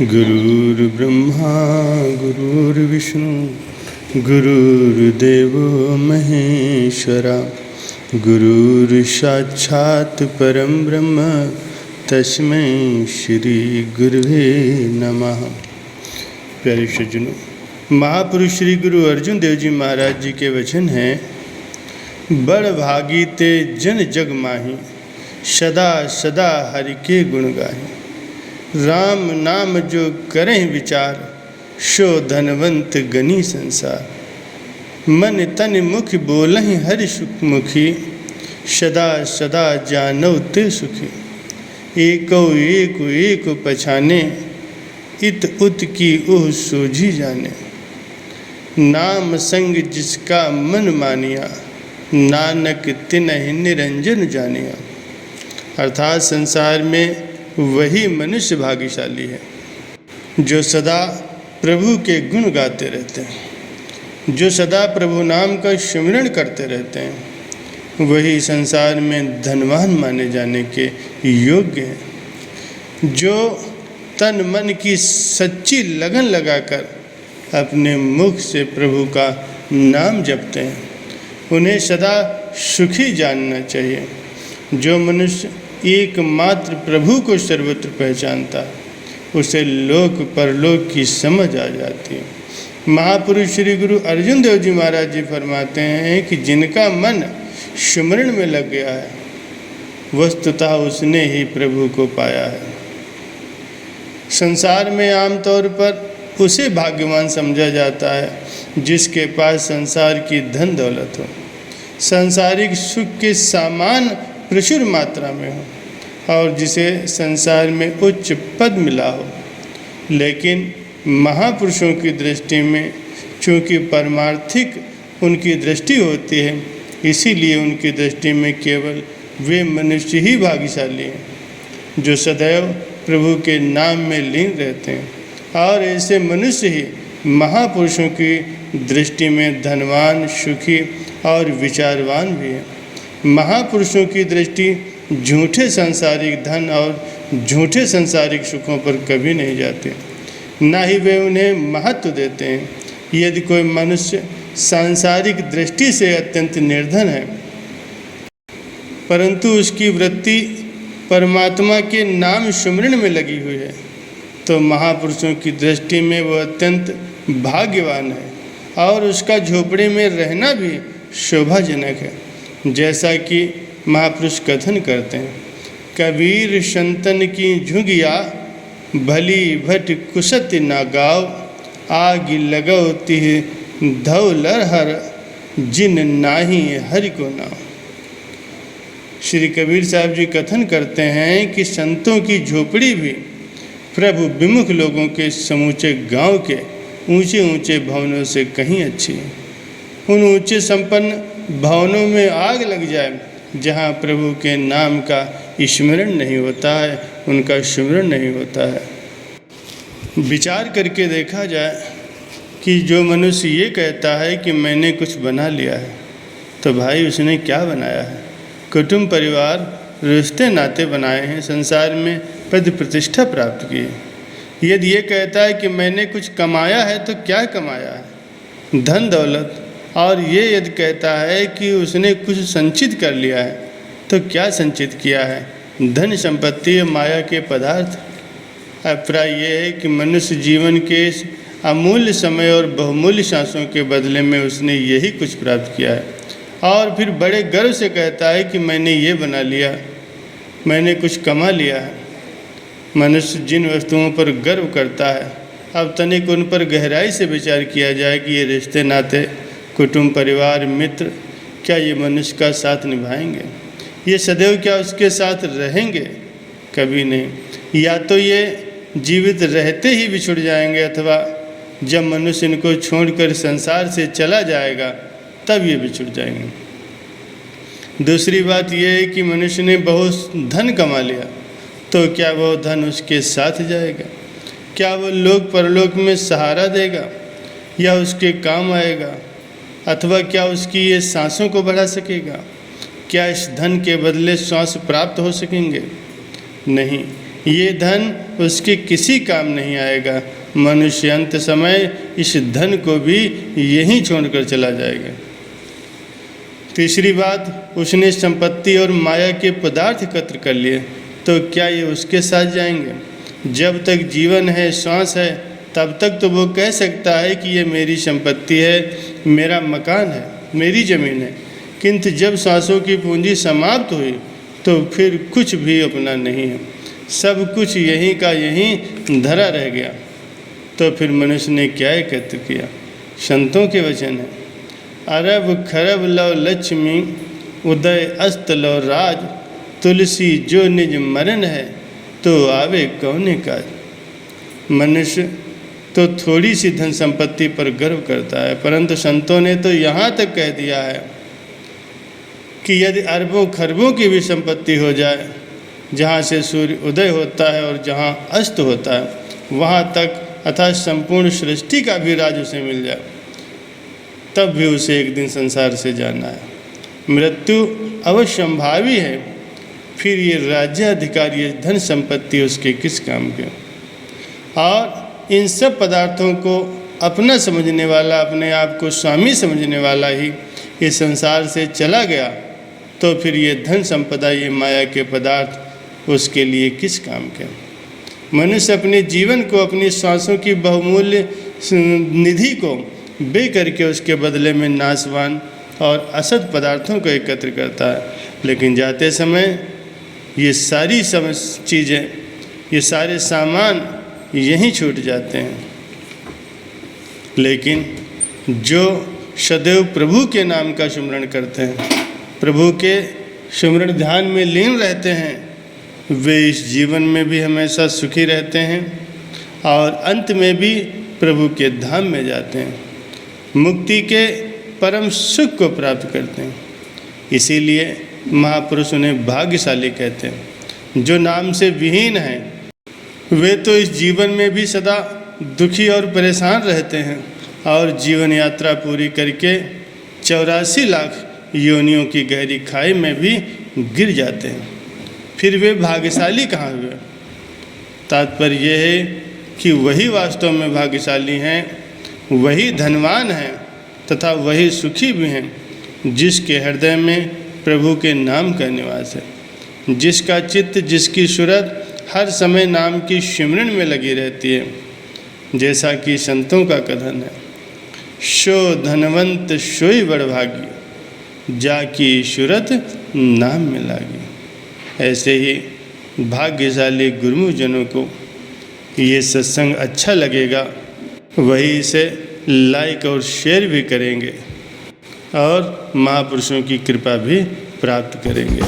गुरुर्ब्रह्मा गुरुर्विष्णु गुरुर्देवो महेश्वरा गुरुर्साक्षात् परं ब्रह्म तस्मै श्री गुरुवे नमः। प्यारे सज्जनों, महापुरुष श्री गुरु अर्जुन देव जी महाराज जी के वचन हैं, बड़ भागी ते जन जग माही, सदा सदा हरि के गुण गाही। राम नाम जो करें विचार, सो धनवंत गनी संसार। मन तन मुख बोलहि हरि सुख मुखी, सदा सदा जानौ ते सुखी। एको एक एक पछाने, इत उत की ओह सोझी जाने। नाम संग जिसका मन मानिया, नानक तिनहि निरंजन जानिया। अर्थात संसार में वही मनुष्य भाग्यशाली है जो सदा प्रभु के गुण गाते रहते हैं, जो सदा प्रभु नाम का स्मरण करते रहते हैं। वही संसार में धनवान माने जाने के योग्य हैं। जो तन मन की सच्ची लगन लगाकर अपने मुख से प्रभु का नाम जपते हैं, उन्हें सदा सुखी जानना चाहिए। जो मनुष्य एकमात्र प्रभु को सर्वत्र पहचानता, उसे लोक परलोक की समझ आ जाती है। महापुरुष श्री गुरु अर्जुन देव जी महाराज जी फरमाते हैं कि जिनका मन स्मरण में लग गया है, वस्तुतः उसने ही प्रभु को पाया है। संसार में आमतौर पर उसे भाग्यवान समझा जाता है जिसके पास संसार की धन दौलत हो, सांसारिक सुख के सामान प्रचुर मात्रा में हो और जिसे संसार में उच्च पद मिला हो। लेकिन महापुरुषों की दृष्टि में चूँकि परमार्थिक उनकी दृष्टि होती है, इसीलिए उनकी दृष्टि में केवल वे मनुष्य ही भाग्यशाली हैं जो सदैव प्रभु के नाम में लीन रहते हैं। और ऐसे मनुष्य ही महापुरुषों की दृष्टि में धनवान, सुखी और विचारवान भी हैं। महापुरुषों की दृष्टि झूठे सांसारिक धन और झूठे सांसारिक सुखों पर कभी नहीं जाते, ना ही वे उन्हें महत्व देते हैं। यदि कोई मनुष्य सांसारिक दृष्टि से अत्यंत निर्धन है, परंतु उसकी वृत्ति परमात्मा के नाम स्मरण में लगी हुई है, तो महापुरुषों की दृष्टि में वह अत्यंत भाग्यवान है और उसका झोपड़े में रहना भी शोभाजनक है। जैसा कि महापुरुष कथन करते हैं, कबीर संतन की झुगिया, भली भट कुसत ना गाव। आग लगो तिह धव लरहर, जिन नाही हरि को नाम। श्री कबीर साहब जी कथन करते हैं कि संतों की झोपड़ी भी प्रभु विमुख लोगों के समूचे गांव के ऊंचे ऊंचे भवनों से कहीं अच्छी है। उन ऊंचे संपन्न भवनों में आग लग जाए जहाँ प्रभु के नाम का स्मरण नहीं होता है, उनका स्मरण नहीं होता है। विचार करके देखा जाए कि जो मनुष्य ये कहता है कि मैंने कुछ बना लिया है, तो भाई उसने क्या बनाया है? कुटुंब परिवार रिश्ते नाते बनाए हैं, संसार में पद प्रतिष्ठा प्राप्त की है। यदि ये कहता है कि मैंने कुछ कमाया है, तो क्या कमाया है? धन दौलत। और ये यदि कहता है कि उसने कुछ संचित कर लिया है, तो क्या संचित किया है? धन संपत्ति माया के पदार्थ। अभिप्राय ये है कि मनुष्य जीवन के अमूल्य समय और बहुमूल्य सांसों के बदले में उसने यही कुछ प्राप्त किया है, और फिर बड़े गर्व से कहता है कि मैंने ये बना लिया, मैंने कुछ कमा लिया है। मनुष्य जिन वस्तुओं पर गर्व करता है, अब तनिक उन पर गहराई से विचार किया जाए कि ये रिश्ते नाते, कुटुंब परिवार मित्र, क्या ये मनुष्य का साथ निभाएंगे? ये सदैव क्या उसके साथ रहेंगे? कभी नहीं। या तो ये जीवित रहते ही बिछुड़ जाएंगे, अथवा जब मनुष्य इनको छोड़कर संसार से चला जाएगा तब ये बिछुड़ जाएंगे। दूसरी बात यह है कि मनुष्य ने बहुत धन कमा लिया, तो क्या वह धन उसके साथ जाएगा? क्या वह लोक परलोक में सहारा देगा या उसके काम आएगा? अथवा क्या उसकी ये सांसों को बढ़ा सकेगा? क्या इस धन के बदले श्वास प्राप्त हो सकेंगे? नहीं। ये धन उसके किसी काम नहीं आएगा। मनुष्य अंत समय इस धन को भी यहीं छोड़कर चला जाएगा। तीसरी बात, उसने संपत्ति और माया के पदार्थ एकत्र कर लिए, तो क्या ये उसके साथ जाएंगे? जब तक जीवन है, श्वास है, तब तक तो वो कह सकता है कि ये मेरी संपत्ति है, मेरा मकान है, मेरी ज़मीन है। किंतु जब सांसों की पूंजी समाप्त हुई तो फिर कुछ भी अपना नहीं है, सब कुछ यहीं का यहीं धरा रह गया। तो फिर मनुष्य ने क्या एकत्र किया? संतों के वचन है, अरब खरब लव लक्ष्मी, उदय अस्त लव राज, तुलसी जो निज मरण है, तो आवे कौने काज। मनुष्य तो थोड़ी सी धन संपत्ति पर गर्व करता है, परंतु संतों ने तो यहाँ तक कह दिया है कि यदि अरबों खरबों की भी संपत्ति हो जाए, जहाँ से सूर्य उदय होता है और जहाँ अस्त होता है, वहाँ तक अर्थात संपूर्ण सृष्टि का भी राज उसे मिल जाए, तब भी उसे एक दिन संसार से जाना है। मृत्यु अवश्यंभावी है, फिर ये राज्याधिकार, ये धन संपत्ति उसके किस काम के? और इन सब पदार्थों को अपना समझने वाला, अपने आप को स्वामी समझने वाला ही इस संसार से चला गया, तो फिर ये धन संपदा, ये माया के पदार्थ उसके लिए किस काम के? मनुष्य अपने जीवन को, अपनी सांसों की बहुमूल्य निधि को बे करके उसके बदले में नाशवान और असत पदार्थों को एकत्र करता है, लेकिन जाते समय ये सारी चीज़ें, ये सारे सामान यहीं छूट जाते हैं। लेकिन जो सदैव प्रभु के नाम का सुमरण करते हैं, प्रभु के सुमरण ध्यान में लीन रहते हैं, वे इस जीवन में भी हमेशा सुखी रहते हैं और अंत में भी प्रभु के धाम में जाते हैं, मुक्ति के परम सुख को प्राप्त करते हैं। इसीलिए महापुरुष उन्हें भाग्यशाली कहते हैं। जो नाम से विहीन हैं, वे तो इस जीवन में भी सदा दुखी और परेशान रहते हैं और जीवन यात्रा पूरी करके 84 लाख योनियों की गहरी खाई में भी गिर जाते हैं। फिर वे भाग्यशाली कहाँ हुए? तात्पर्य यह है कि वही वास्तव में भाग्यशाली हैं, वही धनवान हैं तथा वही सुखी भी हैं, जिसके हृदय में प्रभु के नाम का निवास है, जिसका चित्त, जिसकी सूरत हर समय नाम की सिमरन में लगी रहती है। जैसा कि संतों का कथन है, शो धनवंत सोई बड़भागी, जाकी सूरत नाम में लागी। ऐसे ही भाग्यशाली गुरुजनों को ये सत्संग अच्छा लगेगा, वही इसे लाइक और शेयर भी करेंगे और महापुरुषों की कृपा भी प्राप्त करेंगे।